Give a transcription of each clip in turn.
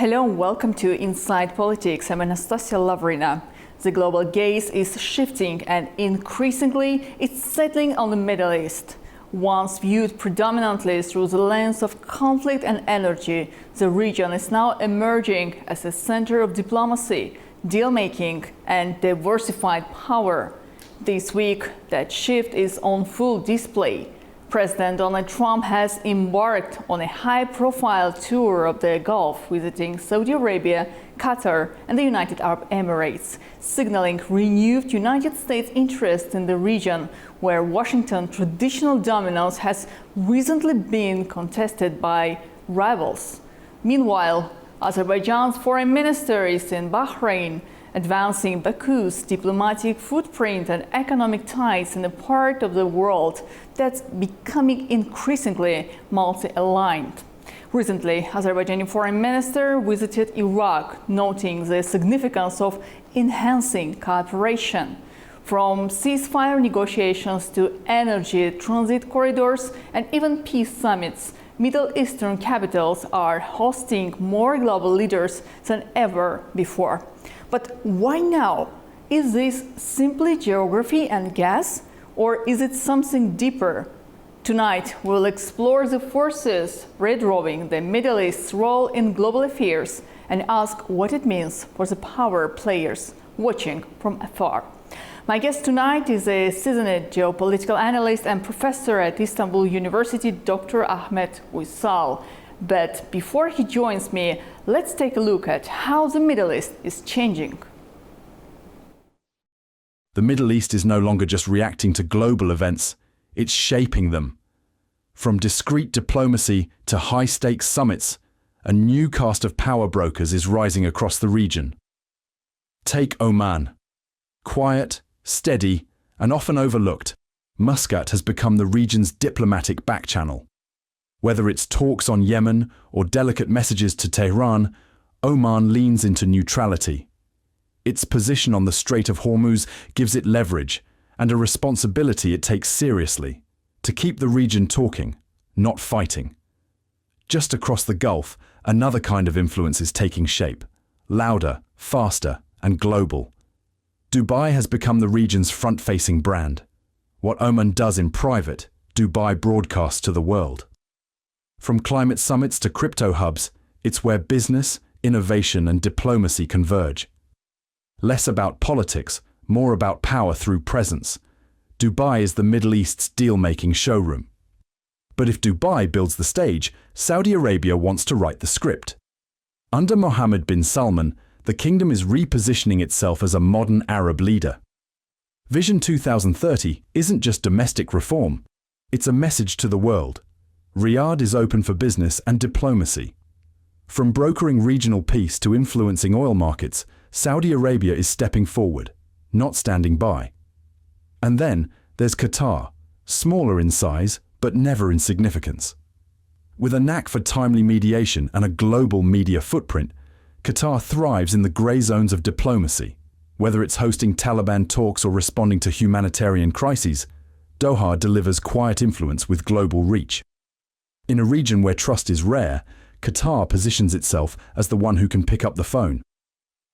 Hello and welcome to Inside Politics. I'm Anastasia Lavrina. The global gaze is shifting and increasingly it's settling on the Middle East. Once viewed predominantly through the lens of conflict and energy, the region is now emerging as a center of diplomacy, deal-making and diversified power. This week, that shift is on full display. President Donald Trump has embarked on a high-profile tour of the Gulf, visiting Saudi Arabia, Qatar and the United Arab Emirates, signaling renewed United States interest in the region, where Washington's traditional dominance has recently been contested by rivals. Meanwhile, Azerbaijan's foreign minister is in Bahrain, advancing Baku's diplomatic footprint and economic ties in a part of the world that's becoming increasingly multi-aligned. Recently, Azerbaijani foreign minister visited Iraq, noting the significance of enhancing cooperation. From ceasefire negotiations to energy transit corridors and even peace summits, Middle Eastern capitals are hosting more global leaders than ever before. But why now? Is this simply geography and gas, or is it something deeper? Tonight, we'll explore the forces redrawing the Middle East's role in global affairs and ask what it means for the power players watching from afar. My guest tonight is a seasoned geopolitical analyst and professor at Istanbul University, Dr. Ahmet Uysal. But before he joins me, let's take a look at how the Middle East is changing. The Middle East is no longer just reacting to global events, it's shaping them. From discreet diplomacy to high-stakes summits, a new cast of power brokers is rising across the region. Take Oman. Quiet, steady, and often overlooked, Muscat has become the region's diplomatic backchannel. Whether it's talks on Yemen or delicate messages to Tehran, Oman leans into neutrality. Its position on the Strait of Hormuz gives it leverage and a responsibility it takes seriously to keep the region talking, not fighting. Just across the Gulf, another kind of influence is taking shape, louder, faster, and global. Dubai has become the region's front-facing brand. What Oman does in private, Dubai broadcasts to the world. From climate summits to crypto hubs, it's where business, innovation, and diplomacy converge. Less about politics, more about power through presence. Dubai is the Middle East's deal-making showroom. But if Dubai builds the stage, Saudi Arabia wants to write the script. Under Mohammed bin Salman, the kingdom is repositioning itself as a modern Arab leader. Vision 2030 isn't just domestic reform, it's a message to the world. Riyadh is open for business and diplomacy. From brokering regional peace to influencing oil markets, Saudi Arabia is stepping forward, not standing by. And then there's Qatar, smaller in size but never in significance. With a knack for timely mediation and a global media footprint, Qatar thrives in the grey zones of diplomacy. Whether it's hosting Taliban talks or responding to humanitarian crises, Doha delivers quiet influence with global reach. In a region where trust is rare, Qatar positions itself as the one who can pick up the phone.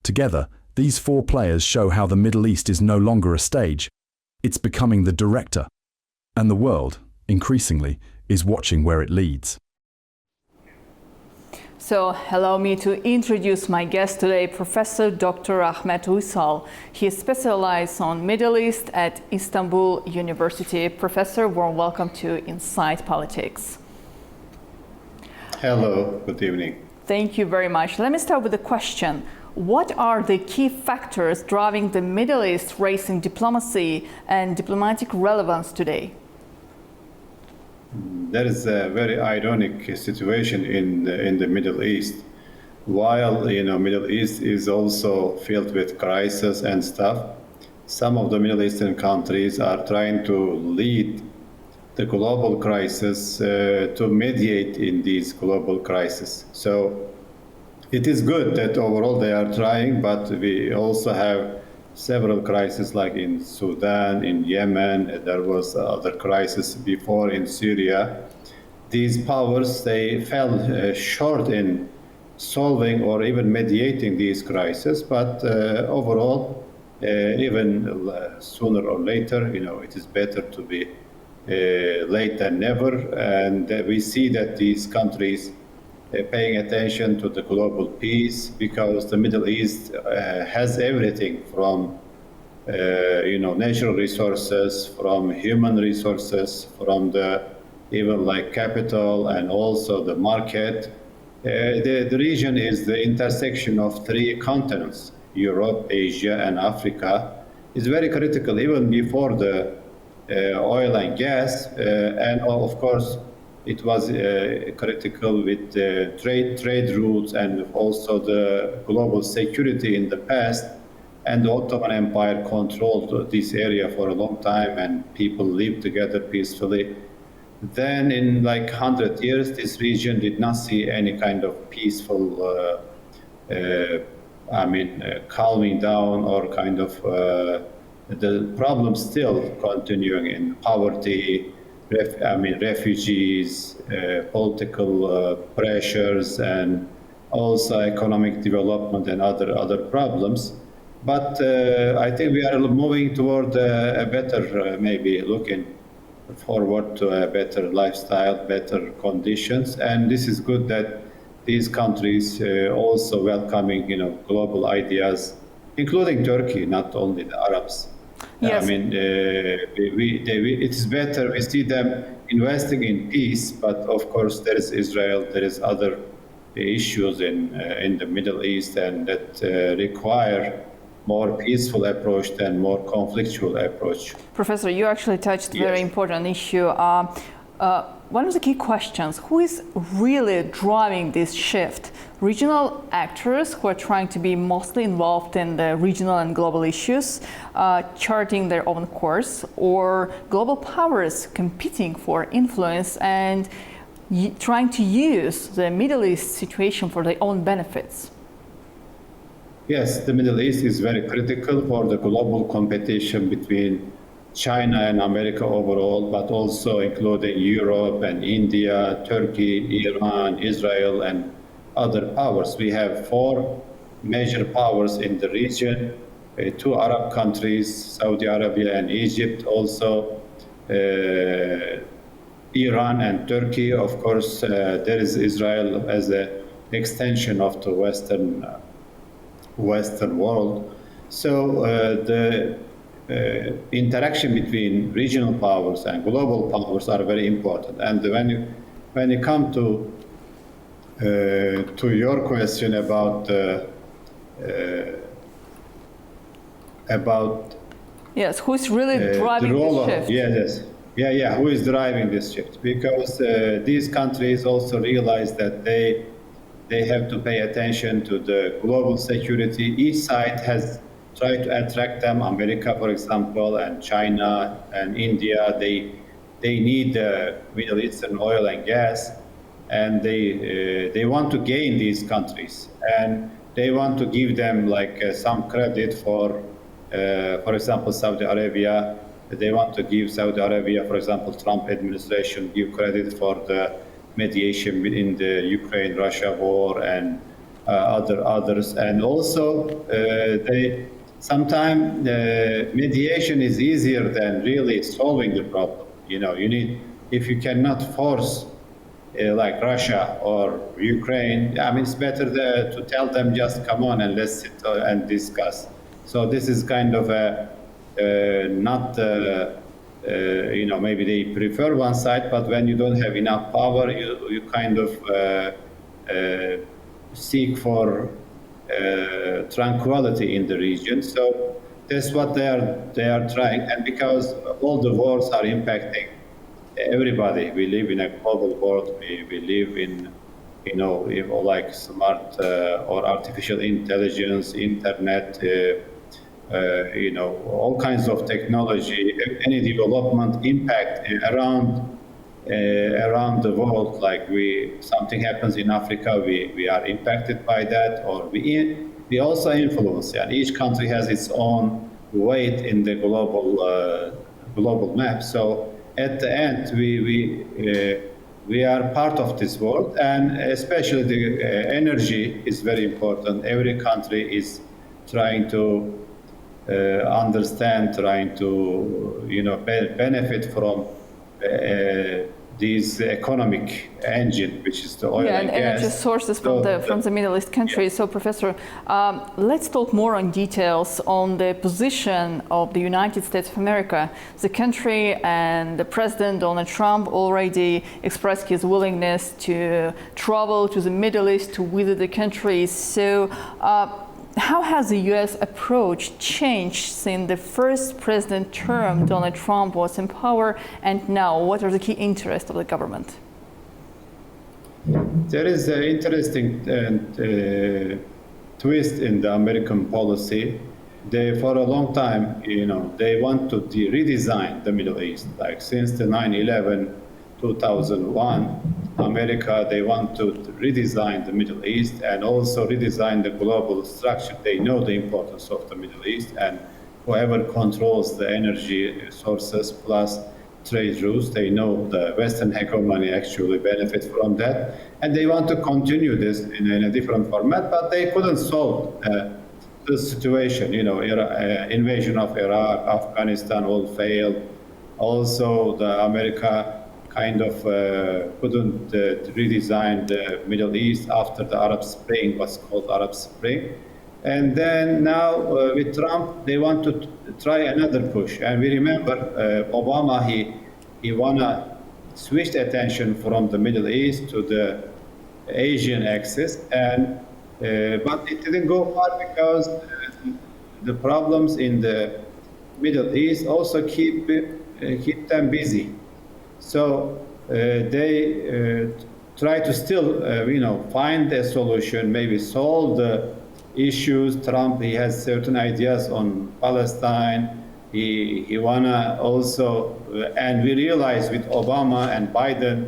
Together, these four players show how the Middle East is no longer a stage. It's becoming the director. And the world, increasingly, is watching where it leads. So, allow me to introduce my guest today, Professor Dr. Ahmet Uysal. He specializes on Middle East at Istanbul University. Professor, warm welcome to Inside Politics. Hello, good evening. Thank you very much. Let me start with a question. What are the key factors driving the Middle East racing diplomacy and diplomatic relevance today? There is a very ironic situation in the Middle East. While Middle East is also filled with crisis and stuff, some of the Middle Eastern countries are trying to lead the global crisis, to mediate in these global crises. So it is good that overall they are trying, but we also have several crises like in Sudan, in Yemen, there was other crisis before in Syria. These powers, they fell short in solving or even mediating these crises. But overall, even sooner or later, it is better to be late than never. And we see that these countries paying attention to the global peace, because the Middle East has everything from natural resources, from human resources, from the even like capital and also the market. The region is the intersection of three continents: Europe, Asia, and Africa. Is very critical even before the oil and gas, and of course it was critical with trade routes and also the global security in the past. And the Ottoman Empire controlled this area for a long time, and people lived together peacefully. Then in like 100 years, this region did not see any kind of peaceful, calming down, or kind of the problems still continuing in poverty, refugees, political pressures, and also economic development and other problems. But I think we are moving toward a better, maybe looking forward to a better lifestyle, better conditions. And this is good that these countries also welcoming, global ideas, including Turkey, not only the Arabs. Yes. It's better, we see them investing in peace, but of course there is Israel, there is other issues in the Middle East, and that require more peaceful approach than more conflictual approach. Professor, you actually touched a very important issue. One of the key questions: who is really driving this shift? Regional actors who are trying to be mostly involved in the regional and global issues, charting their own course, or global powers competing for influence and trying to use the Middle East situation for their own benefits? Yes, the Middle East is very critical for the global competition between China and America overall, but also including Europe and India, Turkey, Iran, Israel, and other powers. We have 4 major powers in the region, 2 Arab countries, Saudi Arabia and Egypt, also Iran and Turkey. Of course, there is Israel as an extension of the Western world. So the interaction between regional powers and global powers are very important. And when you come to your question about yes, who's really driving this shift? Who is driving this shift? Because these countries also realize that they have to pay attention to the global security. Each side has tried to attract them. America, for example, and China and India, they need Middle Eastern oil and gas, and they want to gain these countries, and they want to give them like some credit for example, Saudi Arabia. They want to give Saudi Arabia, for example, Trump administration, give credit for the mediation in the Ukraine-Russia war and others. And also, sometimes mediation is easier than really solving the problem. You need, if you cannot force like Russia or Ukraine, it's better to tell them just come on and let's sit and discuss. So this is kind of not. Maybe they prefer one side, but when you don't have enough power, you kind of seek for tranquility in the region. So that's what they are trying. And because all the wars are impacting everybody, we live in a global world. We live in, like smart or artificial intelligence, internet. All kinds of technology, any development impact around the world. Like something happens in Africa, we are impacted by that, or we also influence. And each country has its own weight in the global map. So at the end, we are part of this world, and especially the energy is very important. Every country is trying to understand, trying to benefit from this economic engine, which is the oil and gas. energy sources from the Middle East countries. So, Professor, let's talk more on details on the position of the United States of America. The country and the President Donald Trump already expressed his willingness to travel to the Middle East to visit the countries. So, how has the U.S. approach changed since the first president term Donald Trump was in power, and now what are the key interests of the government? There is an interesting twist in the American policy. They, for a long time, they want to redesign the Middle East. Like since the 9/11, 2001, America, they want to redesign the Middle East and also redesign the global structure. They know the importance of the Middle East, and whoever controls the energy sources plus trade routes, they know the Western hegemony actually benefits from that. And they want to continue this in a different format, but they couldn't solve the situation. Invasion of Iraq, Afghanistan all failed. Also, the America kind of couldn't redesign the Middle East after the Arab Spring, what's called Arab Spring. And then now with Trump, they want to try another push. And we remember Obama, he wanna switch attention from the Middle East to the Asian axis, and but it didn't go far because the problems in the Middle East also keep them busy. So they try to still, find a solution, maybe solve the issues. Trump, he has certain ideas on Palestine. He wanna also, and we realize with Obama and Biden,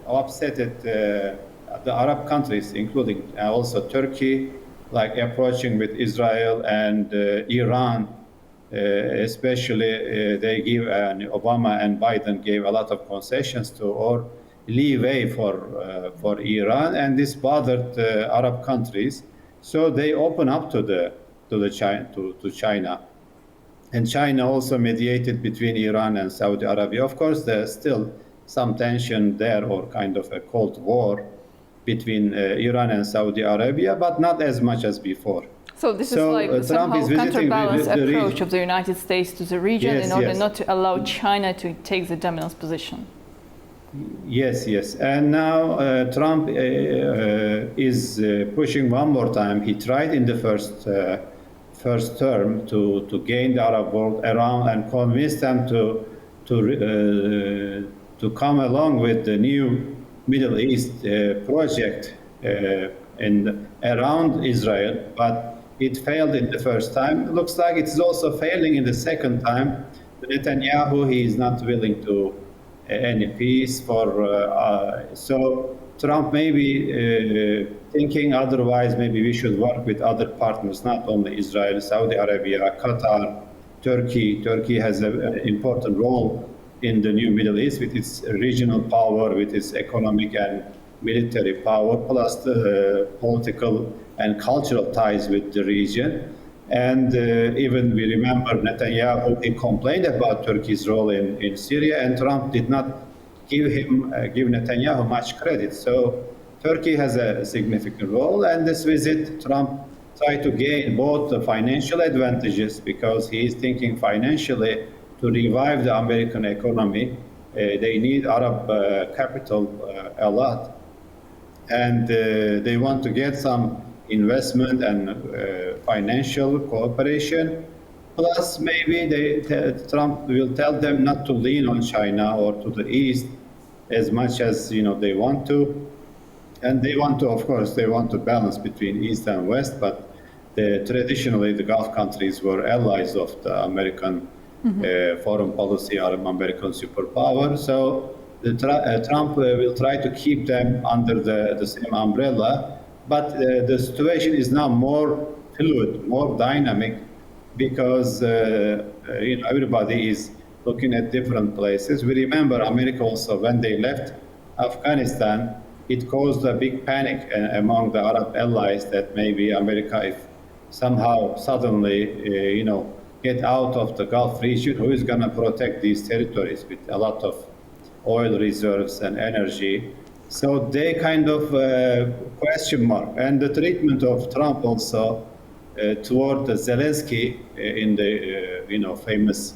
upset the Arab countries, including also Turkey, like approaching with Israel and Iran. Especially they give, Obama and Biden gave a lot of concessions to or leeway for Iran, and this bothered Arab countries. So they open up to China, and China also mediated between Iran and Saudi Arabia. Of course, there's still some tension there, or kind of a Cold War between Iran and Saudi Arabia, but not as much as before. So this is like somehow counterbalance approach of the United States to the region in order not to allow China to take the dominant position. Yes. And now Trump is pushing one more time. He tried in the first term to gain the Arab world around and convince them to come along with the new Middle East project around Israel, but it failed in the first time. It looks like it's also failing in the second time. Netanyahu, he is not willing to any peace so Trump may be thinking otherwise. Maybe we should work with other partners, not only Israel, Saudi Arabia, Qatar, Turkey. Turkey has an important role in the new Middle East with its regional power, with its economic and military power, plus the political and cultural ties with the region. And even we remember Netanyahu, he complained about Turkey's role in Syria, and Trump did not give Netanyahu much credit. So Turkey has a significant role, and this visit, Trump tried to gain both the financial advantages, because he is thinking financially to revive the American economy. They need Arab capital a lot, and they want to get some investment and financial cooperation. Plus, maybe Trump will tell them not to lean on China or to the East as much as they want to. And they want to, of course, they want to balance between East and West. But traditionally, the Gulf countries were allies of the American foreign policy, or American superpower. So Trump will try to keep them under the same umbrella. But the situation is now more fluid, more dynamic, because everybody is looking at different places. We remember America also, when they left Afghanistan, it caused a big panic among the Arab allies that maybe America, if somehow suddenly, get out of the Gulf region, who is going to protect these territories with a lot of oil reserves and energy? So they kind of question mark. And the treatment of Trump also toward Zelensky in the famous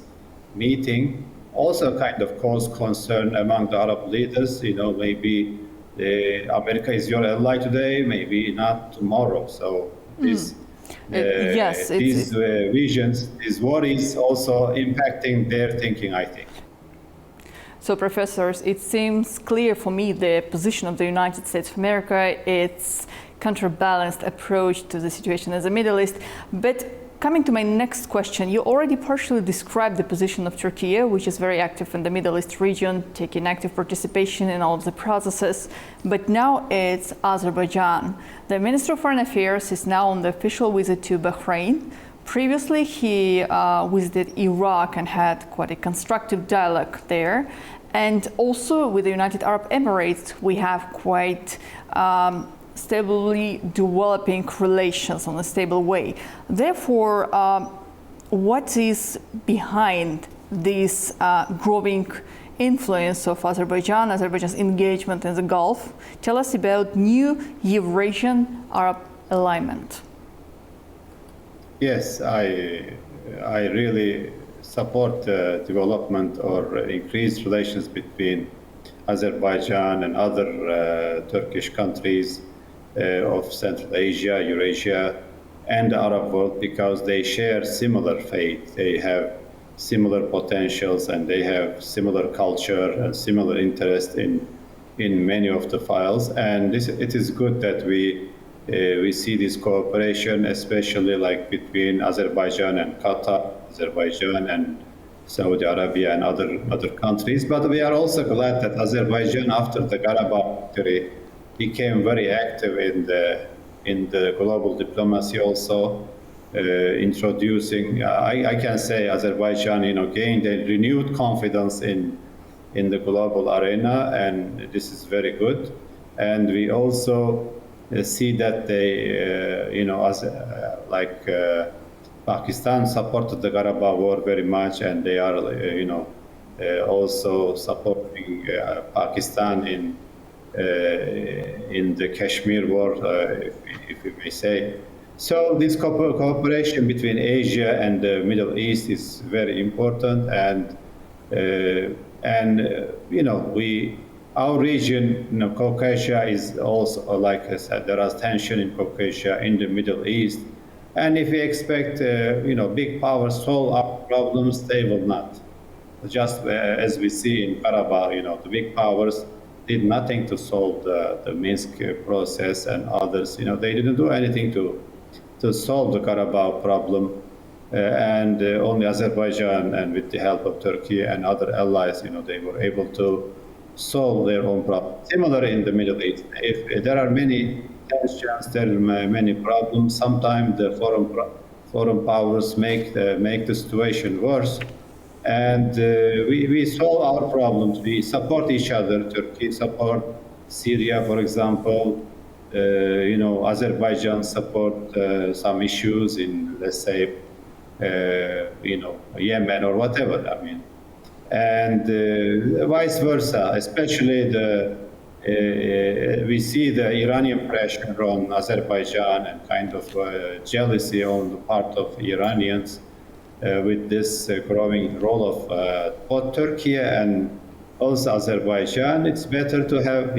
meeting also kind of caused concern among the Arab leaders. Maybe America is your ally today, maybe not tomorrow. So these visions, these worries also impacting their thinking, I think. So, professors, it seems clear for me the position of the United States of America, its counterbalanced approach to the situation in the Middle East. But coming to my next question, you already partially described the position of Turkey, which is very active in the Middle East region, taking active participation in all of the processes. But now it's Azerbaijan. The Minister of Foreign Affairs is now on the official visit to Bahrain. Previously, he visited Iraq and had quite a constructive dialogue there. And also with the United Arab Emirates, we have quite stably developing relations on a stable way. Therefore, what is behind this growing influence of Azerbaijan's engagement in the Gulf? Tell us about new Eurasian Arab alignment. Yes, I really support the development or increased relations between Azerbaijan and other Turkish countries of Central Asia, Eurasia, and the Arab world, because they share similar faith, they have similar potentials, and they have similar culture and similar interest in many of the files. And it is good that we see this cooperation, especially like between Azerbaijan and Qatar, Azerbaijan and Saudi Arabia and other countries. But we are also glad that Azerbaijan, after the Karabakh victory, became very active in the global diplomacy also, introducing, I can say Azerbaijan, gained a renewed confidence in the global arena, and this is very good. And we also see that they, Pakistan supported the Karabakh war very much, and they are, also supporting Pakistan in the Kashmir war, if we may say. So this cooperation between Asia and the Middle East is very important, and our region, Caucasia, is also, like I said, there is tension in Caucasia, in the Middle East. And if we expect, big powers solve our problems, they will not. Just as we see in Karabakh, the big powers did nothing to solve the Minsk process, and others, they didn't do anything to solve the Karabakh problem. And only Azerbaijan, and with the help of Turkey and other allies, they were able to solve their own problems. Similar in the Middle East. If there are many tensions, there are many problems. Sometimes the foreign powers make the situation worse. And we solve our problems. We support each other. Turkey support Syria, for example. Azerbaijan support some issues in, let's say, Yemen or whatever. I mean, and vice versa. Especially we see the Iranian pressure on Azerbaijan and kind of jealousy on the part of Iranians with this growing role of both Turkey and also Azerbaijan. It's better to have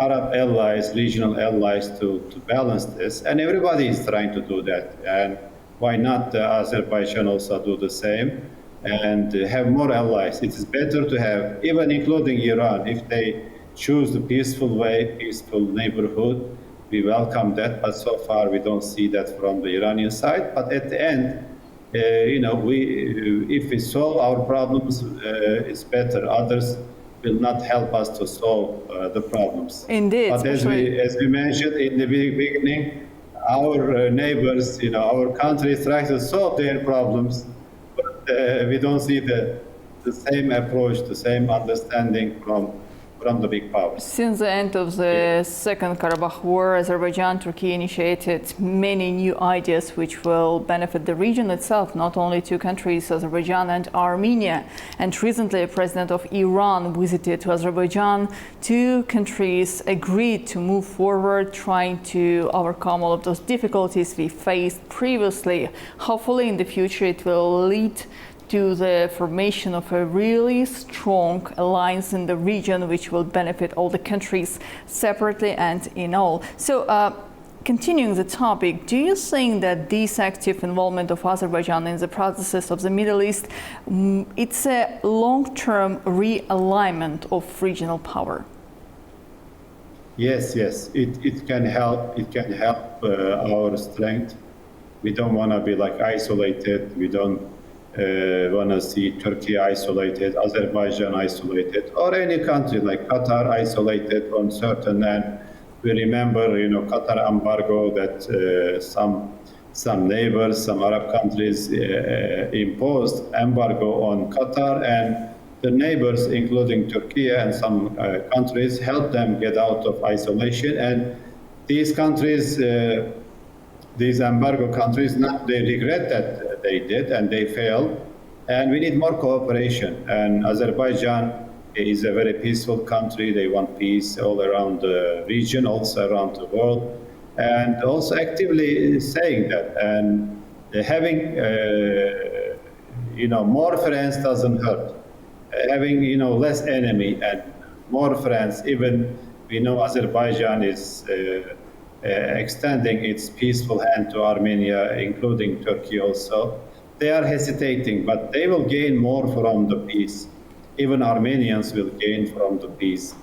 Arab allies, regional allies to balance this, and everybody is trying to do that. And why not Azerbaijan also do the same and have more allies? It is better to have, even including Iran, if they choose the peaceful way, peaceful neighborhood, we welcome that. But so far we don't see that from the Iranian side. But at the end, if we solve our problems, it's better. Others will not help us to solve the problems. Indeed. But as we mentioned in the beginning, our neighbors, our countries try to solve their problems, but we don't see the same approach, the same understanding from from the big powers. Since the end of the Second Karabakh War, Azerbaijan Turkiye initiated many new ideas which will benefit the region itself, not only two countries, Azerbaijan and Armenia. And recently, a president of Iran visited to Azerbaijan. Two countries agreed to move forward, trying to overcome all of those difficulties we faced previously. Hopefully, in the future, it will lead to the formation of a really strong alliance in the region, which will benefit all the countries separately and in all. So, continuing the topic, do you think that this active involvement of Azerbaijan in the processes of the Middle East, it's a long-term realignment of regional power? Yes, it can help. It can help our strength. We don't want to be like isolated. We don't want to see Turkey isolated, Azerbaijan isolated, or any country like Qatar isolated on certain. And we remember, Qatar embargo that some neighbors, some Arab countries imposed embargo on Qatar, and the neighbors, including Turkey and some countries, helped them get out of isolation. And these countries, these embargo countries, now they regret that they did and they failed. And we need more cooperation. And Azerbaijan is a very peaceful country. They want peace all around the region, also around the world, and also actively saying that. And having, more friends doesn't hurt. Having, less enemy and more friends, even we know Azerbaijan is extending its peaceful hand to Armenia, including Turkey also. They are hesitating, but they will gain more from the peace. Even Armenians will gain from the peace.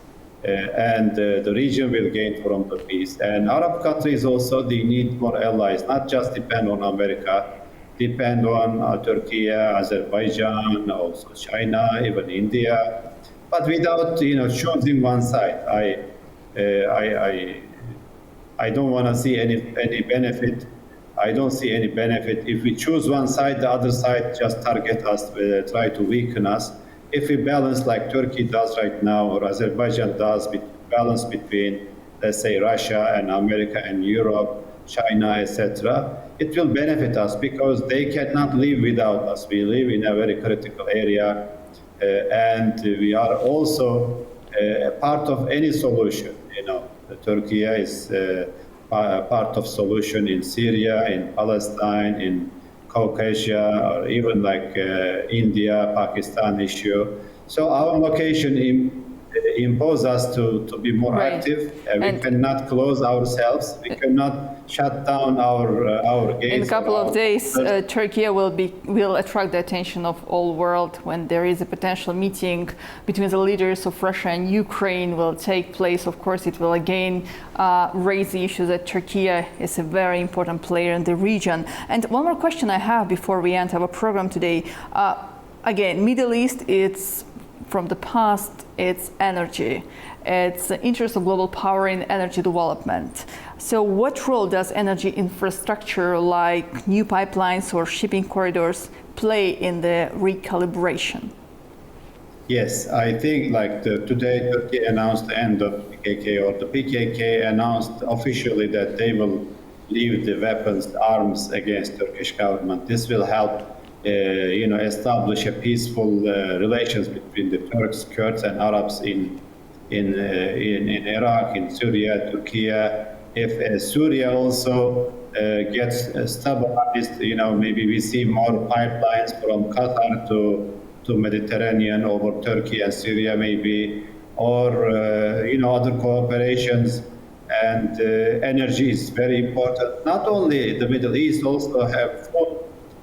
And the region will gain from the peace. And Arab countries also, they need more allies, not just depend on America, depend on Turkey, Azerbaijan, also China, even India. But without, choosing one side, I don't want to see any benefit. I don't see any benefit. If we choose one side, the other side just target us, try to weaken us. If we balance like Turkey does right now, or Azerbaijan does, balance between, let's say, Russia and America and Europe, China, etc., it will benefit us because they cannot live without us. We live in a very critical area, and we are also a part of any solution. Turkey is part of solution in Syria, in Palestine, in Caucasia, or even like India, Pakistan issue. So our location impose us to be more active. We cannot close ourselves. We cannot shut down our gates. In a couple of days, Turkey will attract the attention of all world when there is a potential meeting between the leaders of Russia and Ukraine will take place. Of course, it will again raise the issue that Turkey is a very important player in the region. And one more question I have before we end our program today. Again, Middle East, it's from the past, it's energy. It's the interest of global power in energy development. So what role does energy infrastructure like new pipelines or shipping corridors play in the recalibration? Yes, I think like today Turkey announced the end of PKK, or the PKK announced officially that they will leave the weapons, arms against Turkish government. This will help establish a peaceful relations between the Turks, Kurds, and Arabs in Iraq, in Syria, Turkey. If Syria also gets stabilized, maybe we see more pipelines from Qatar to Mediterranean over Turkey and Syria, maybe, or other cooperations. And energy is very important. Not only the Middle East also have full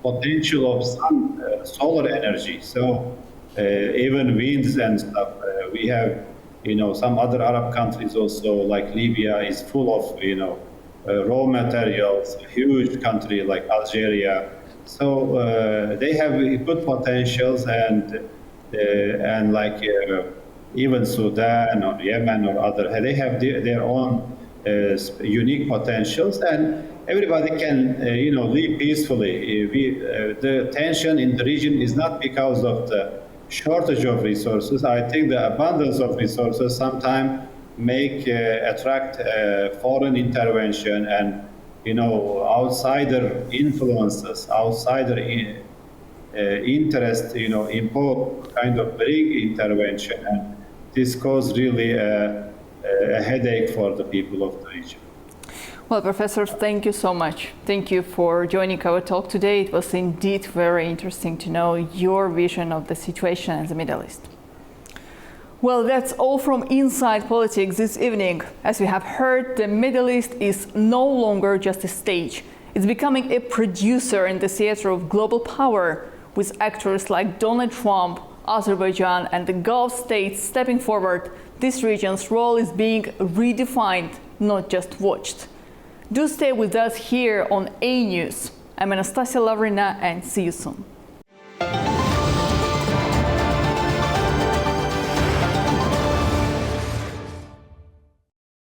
potential of some solar energy. So even winds and stuff. We have, some other Arab countries also, like Libya, is full of, raw materials. A huge country like Algeria. So they have good potentials, and like even Sudan or Yemen or other, they have their own unique potentials, and everybody can, live peacefully. The tension in the region is not because of the shortage of resources. I think the abundance of resources sometimes attract foreign intervention and outsider influences, outsider interest, impose kind of big intervention, and this causes really a headache for the people of the region. Well, Professor, thank you so much. Thank you for joining our talk today. It was indeed very interesting to know your vision of the situation in the Middle East. Well, that's all from Inside Politics this evening. As we have heard, the Middle East is no longer just a stage. It's becoming a producer in the theater of global power, with actors like Donald Trump, Azerbaijan, and the Gulf states stepping forward. This region's role is being redefined, not just watched. Do stay with us here on A News. I'm Anastasia Lavrina, and see you soon.